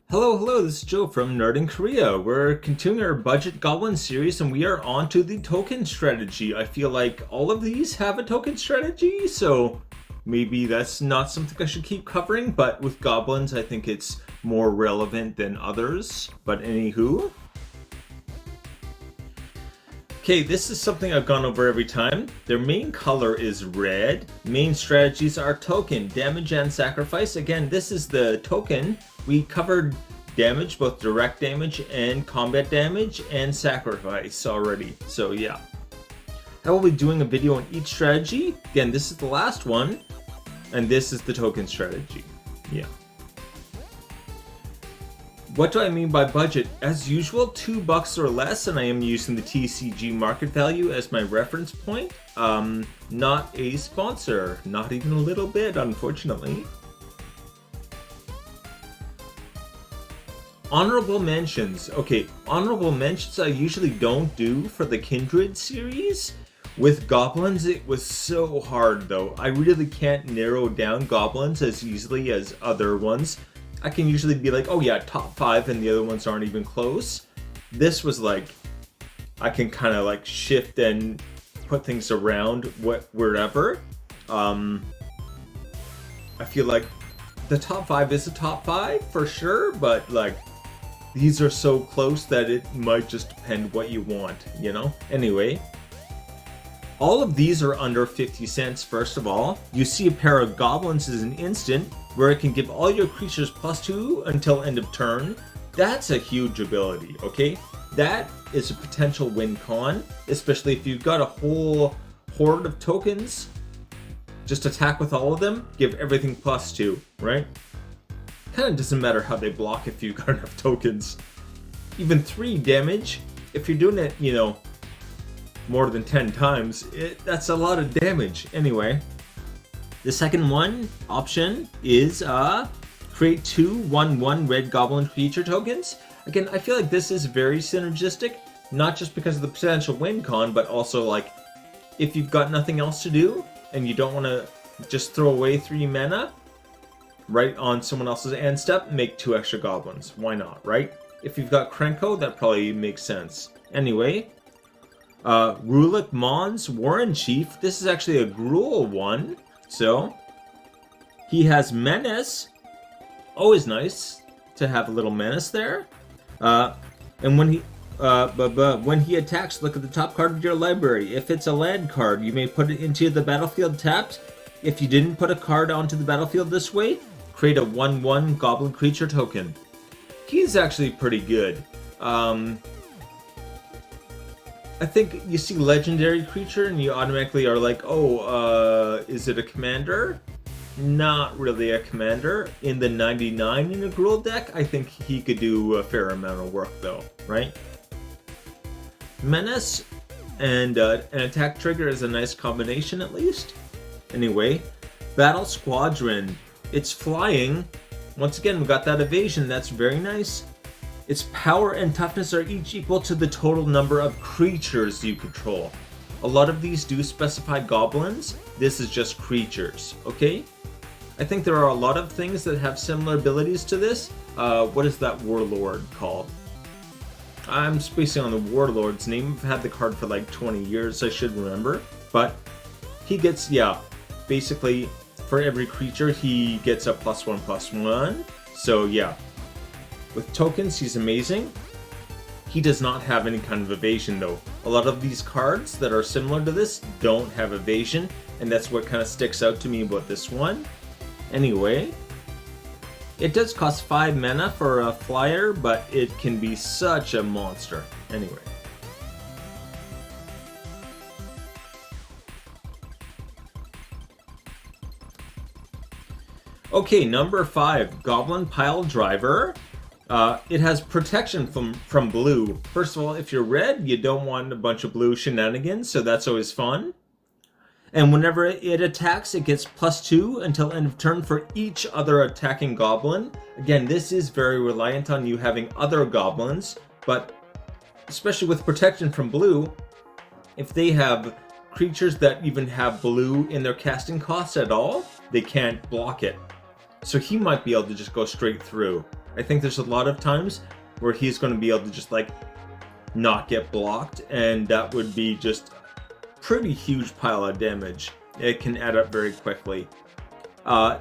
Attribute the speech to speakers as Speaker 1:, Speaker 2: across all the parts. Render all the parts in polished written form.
Speaker 1: Hello, this is Joe from Nerd in Korea. We're continuing our budget goblin series and we are on to the token strategy. I feel like all of these have a token strategy, so maybe that's not something I should keep covering, but with goblins I think it's more relevant than others. But anywho. Okay, this is something I've gone over every time. Their main color is red. Main strategies are token, damage, and sacrifice. Again, this is the token. We covered damage, both direct damage and combat damage, and sacrifice already. So yeah. I will be doing a video on each strategy. Again, this is the last one, and this is the token strategy. Yeah. What do I mean by budget? As usual, $2 or less, and I am using the TCG market value as my reference point. Not a sponsor, not even a little bit, unfortunately. Honorable mentions. Okay, honorable mentions I usually don't do for the Kindred series. With Goblins, it was so hard though. I really can't narrow down Goblins as easily as other ones. I can usually be like, oh yeah, top 5, and the other ones aren't even close. This was like, I can kind of like shift and put things around wherever. I feel like the top 5 is a top 5 for sure, but like these are so close that it might just depend what you want, you know? Anyway. All of these are under 50 cents, first of all. You see a pair of Goblins as an instant, where it can give all your creatures +2 until end of turn. That's a huge ability, okay? That is a potential win con, especially if you've got a whole horde of tokens. Just attack with all of them, give everything +2, right? Kinda doesn't matter how they block if you've got enough tokens. Even 3 damage, if you're doing it, you know, more than 10 times, that's a lot of damage. Anyway, the second one option is create 2 1/1 red goblin creature tokens. Again, I feel like this is very synergistic, not just because of the potential win con, but also like if you've got nothing else to do and you don't want to just throw away 3 mana right on someone else's end step, make 2 extra goblins. Why not, right? If you've got Krenko, that probably makes sense. Anyway, Rulik Mons Warren Chief. This is actually a Gruul one. So, he has Menace. Always nice to have a little Menace there. And when he attacks, look at the top card of your library. If it's a land card, you may put it into the battlefield tapped. If you didn't put a card onto the battlefield this way, create a 1/1 goblin creature token. He's actually pretty good. I think you see legendary creature and you automatically are like, oh, is it a commander? Not really a commander. In the 99 in a Gruul deck, I think he could do a fair amount of work though, right? Menace and an attack trigger is a nice combination at least. Anyway, Battle Squadron. It's flying. Once again, we got that evasion, that's very nice. Its power and toughness are each equal to the total number of creatures you control. A lot of these do specify goblins. This is just creatures, okay? I think there are a lot of things that have similar abilities to this. What is that warlord called? I'm spacing on the warlord's name. I've had the card for like 20 years, I should remember. But he gets, yeah, basically for every creature he gets a +1/+1. So yeah. With tokens, he's amazing. He does not have any kind of evasion though. A lot of these cards that are similar to this don't have evasion, and that's what kind of sticks out to me about this one. Anyway, it does cost 5 mana for a flyer, but it can be such a monster. Anyway. Okay, number 5, Goblin Pile Driver. It has protection from blue. First of all, if you're red, you don't want a bunch of blue shenanigans, so that's always fun. And whenever it attacks, it gets +2 until end of turn for each other attacking goblin. Again, this is very reliant on you having other goblins, but especially with protection from blue, if they have creatures that even have blue in their casting costs at all, they can't block it. So he might be able to just go straight through. I think there's a lot of times where he's going to be able to just like not get blocked, and that would be just a pretty huge pile of damage. It can add up very quickly.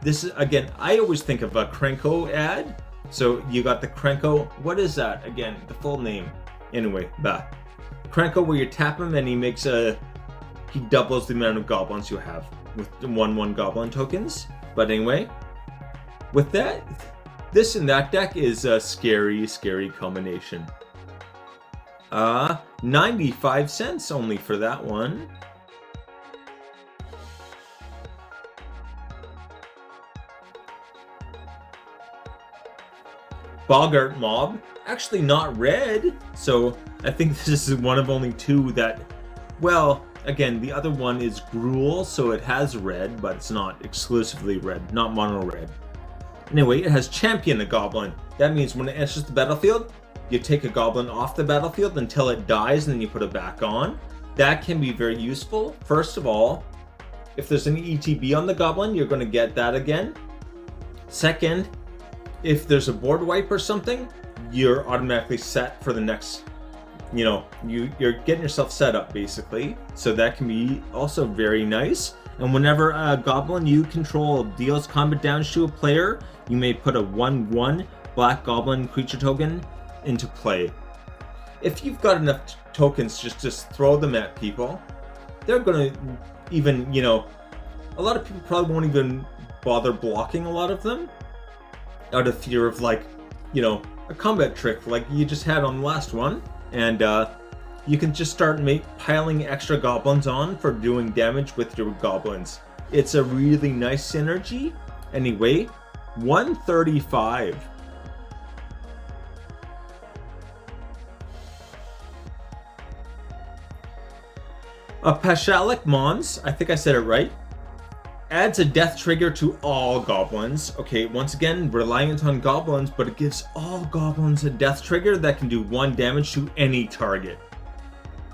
Speaker 1: This is, again, I always think of a Krenko ad. So you got the Krenko, what is that again, the full name? Anyway, Krenko, where you tap him and he doubles the amount of goblins you have with 1/1 goblin tokens. But anyway, with that, this and that deck is a scary, scary combination. 95 cents only for that one. Boggart Mob, actually not red, so I think this is one of only two that, well, again, the other one is Gruul, so it has red, but it's not exclusively red, not mono red. Anyway, it has Champion a Goblin. That means when it enters the battlefield, you take a goblin off the battlefield until it dies, and then you put it back on. That can be very useful. First of all, if there's an ETB on the goblin, you're going to get that again. Second, if there's a board wipe or something, you're automatically set for the next, you're getting yourself set up basically. So that can be also very nice. And whenever a goblin you control deals combat damage to a player, you may put a 1/1 black goblin creature token into play. If you've got enough tokens, just throw them at people. They're gonna even, a lot of people probably won't even bother blocking a lot of them, out of fear of like, a combat trick like you just had on the last one. And you can just start piling extra goblins on for doing damage with your goblins. It's a really nice synergy. Anyway, 135. A Pashalik Mons, I think I said it right, adds a death trigger to all goblins. Okay, once again, reliant on goblins, but it gives all goblins a death trigger that can do 1 damage to any target.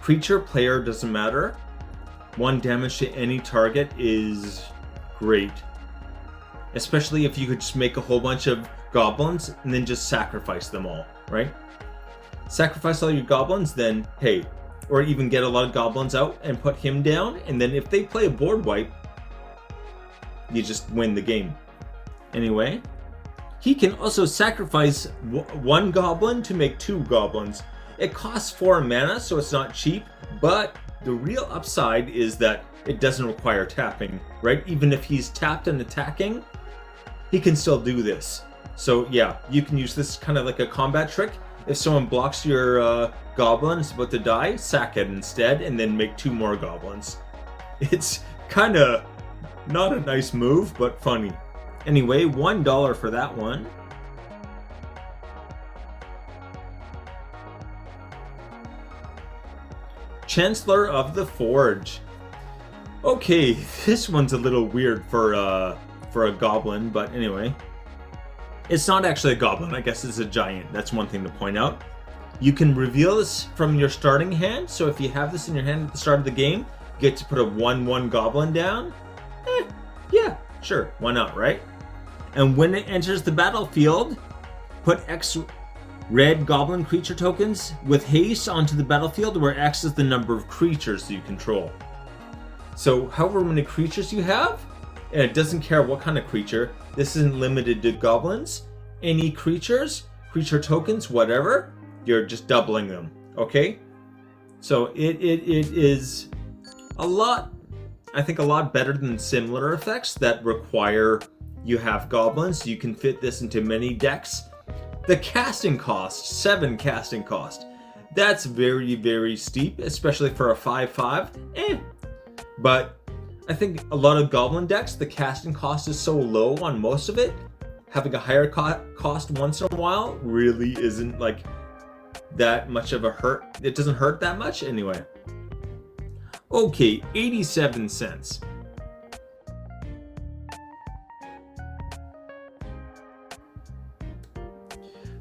Speaker 1: Creature, player, doesn't matter. 1 damage to any target is great. Especially if you could just make a whole bunch of goblins and then just sacrifice them all, right? Sacrifice all your goblins, then hey, or even get a lot of goblins out and put him down, and then if they play a board wipe, you just win the game. Anyway, he can also sacrifice 1 goblin to make 2 goblins. It costs 4 mana, so it's not cheap, but the real upside is that it doesn't require tapping, right? Even if he's tapped and attacking, he can still do this. So yeah, you can use this kind of like a combat trick. If someone blocks your goblin, it's about to die, sack it instead, and then make 2 more goblins. It's kind of not a nice move, but funny. Anyway, $1 for that one. Chancellor of the Forge. Okay, this one's a little weird for a goblin, but anyway. It's not actually a goblin, I guess it's a giant. That's one thing to point out. You can reveal this from your starting hand, so if you have this in your hand at the start of the game, you get to put a 1/1 goblin down. Yeah, sure, why not, right? And when it enters the battlefield, put X red goblin creature tokens with haste onto the battlefield, where X is the number of creatures you control. So however many creatures you have, and it doesn't care what kind of creature, this isn't limited to goblins, any creatures, creature tokens, whatever, you're just doubling them, okay? So it is a lot, I think a lot better than similar effects that require you have goblins. You can fit this into many decks. The casting cost, 7 casting cost. That's very, very steep, especially for a 5/5. But I think a lot of goblin decks, the casting cost is so low on most of it, having a higher cost once in a while really isn't like that much of a hurt. It doesn't hurt that much anyway. Okay, 87 cents.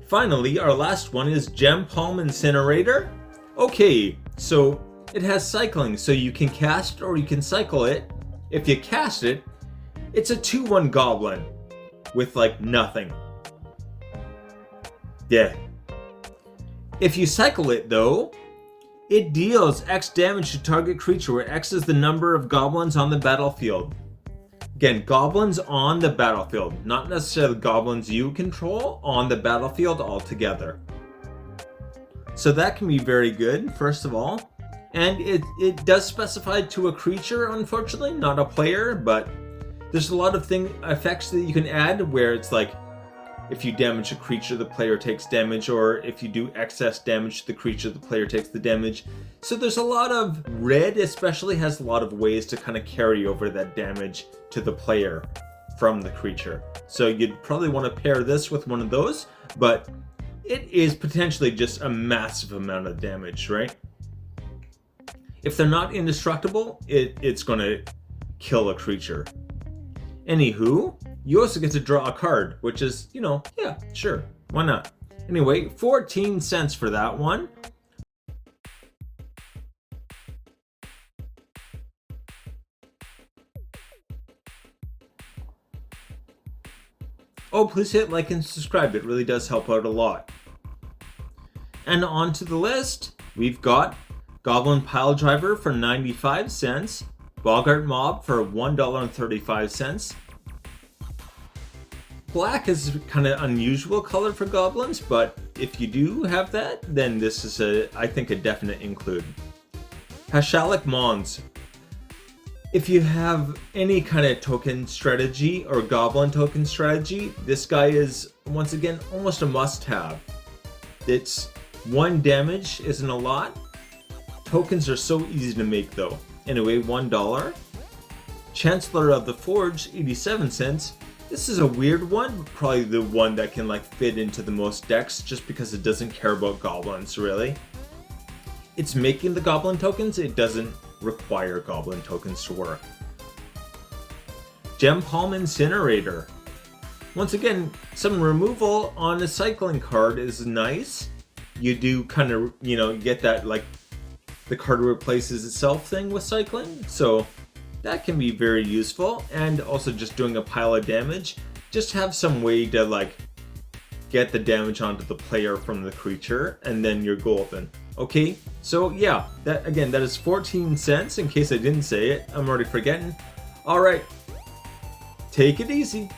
Speaker 1: Finally, our last one is Gem Palm Incinerator. Okay, so it has cycling, so you can cast or you can cycle it. If you cast it, it's a 2/1 goblin with like nothing. dead. If you cycle it though, it deals X damage to target creature, where X is the number of goblins on the battlefield. Again, goblins on the battlefield, not necessarily goblins you control, on the battlefield altogether. So that can be very good, first of all. And it does specify to a creature, unfortunately, not a player, but there's a lot of effects that you can add where it's like, if you damage a creature, the player takes damage, or if you do excess damage to the creature, the player takes the damage. So there's a lot of, red especially has a lot of ways to kind of carry over that damage to the player from the creature. So you'd probably want to pair this with one of those, but it is potentially just a massive amount of damage, right? If they're not indestructible, it's going to kill a creature. Anywho, you also get to draw a card, which is, yeah, sure, why not? Anyway, 14 cents for that one. Oh, please hit like and subscribe, it really does help out a lot. And on to the list, we've got Goblin Pile Driver for 95 cents, Boggart Mob for $1.35. Black is kind of unusual color for goblins, but if you do have that, then this is I think a definite include. Pashalik Mons. If you have any kind of token strategy or goblin token strategy, this guy is, once again, almost a must-have. It's 1 damage isn't a lot. Tokens are so easy to make though. Anyway, $1. Chancellor of the Forge, 87 cents. This is a weird one, probably the one that can fit into the most decks just because it doesn't care about goblins really. It's making the goblin tokens, it doesn't require goblin tokens to work. Gem Palm Incinerator. Once again, some removal on a cycling card is nice. You do kind of, you get that the card replaces itself thing with cycling, so that can be very useful. And also just doing a pile of damage, just have some way to get the damage onto the player from the creature, and then you're golden. Okay, so yeah, that is 14 cents in case I didn't say it. I'm already forgetting. Alright, take it easy.